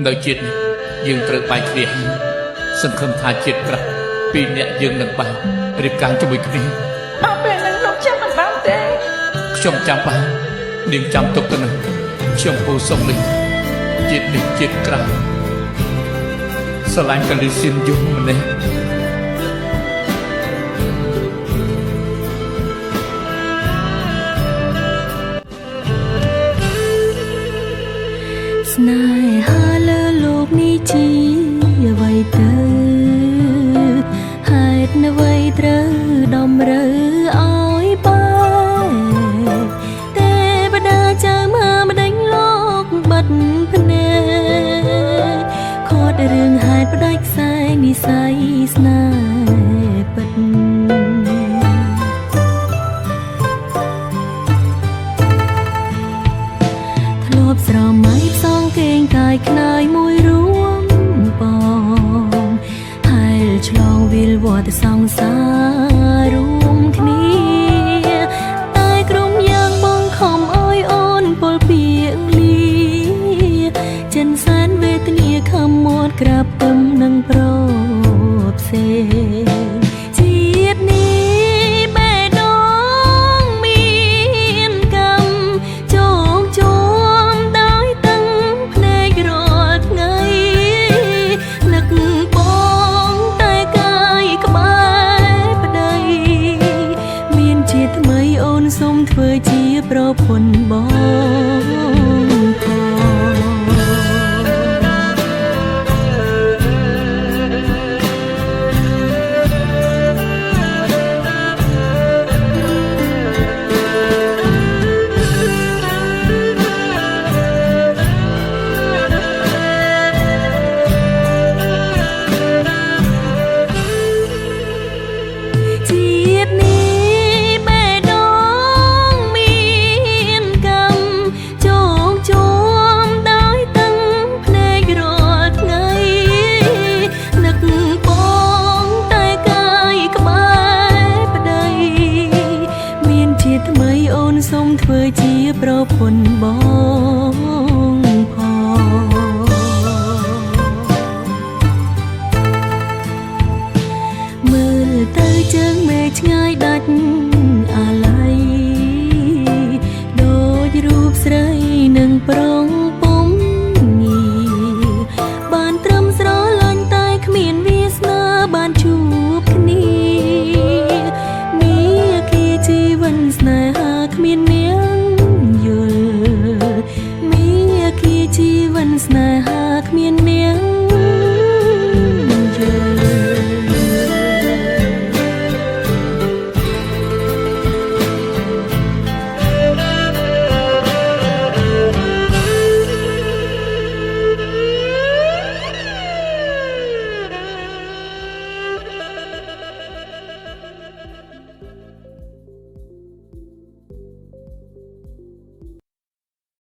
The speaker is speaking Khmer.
នៅជាតិនេះយើងត្រូវបែកគ្នាសង្ឃឹមថាជាតិក្រោយពីរនាក់យើងនឹងបានរៀបការជាមួយគ្នាដល់ពេលនឹងលោកចាំមិនបានទេខ្ញុំចាំបាននាងចាំទុកទៅនឹងខ្ញុំពូសុំនេះជាតិនេះជាតិក្រោយស្រឡាញ់កលិសិនយំម្នាក់ស្នេហាលើលោកនេះជាអ្វីទៅហេតុអ្វីត្រូវដំរើឲ្យបែទេវតាចៅមកម្ដេចលោកបាត់ភ្នែកខត់រឿងហេតុផ្ដាច់ខ្សែនិស័យស្នេហ៍ពិតធ្លាប់ស្រមៃផ្សងកេងកាយខ្នើយមួយរួមបងហើយឆ្លងវិលវត្តសង្សាររួមគ្នាតែក្រុមយ៉ាងបងខំអើយអូនពលពីងលីចិនសែនវេទនាខំមាត់ក្រាបទឹមនឹងប្រផ្សេងជាតិនេះបេះដូងមានកម្មជោគជុំដោយតឹងភ្នែករាល់ថ្ងៃនឹកបងតែកាយក្បែរប្តីមានជាតិថ្មីអូនសូមធ្វើជាប្រពន្ធបងសូមធ្វើជាប្រពន្ធបងផងមើលទៅជើងមេឃឆ្ងាយដាច់អាឡ័យដូចរូបស្រីនឹងប្រងពុំងីបានត្រឹមស្រឡាញ់តែគ្មានវាសនាបានជួបគ្នាមានគីជីវិនស្នេហាគ្មាននាងយល់មានគីជីវិនស្នេហាគ្មាននា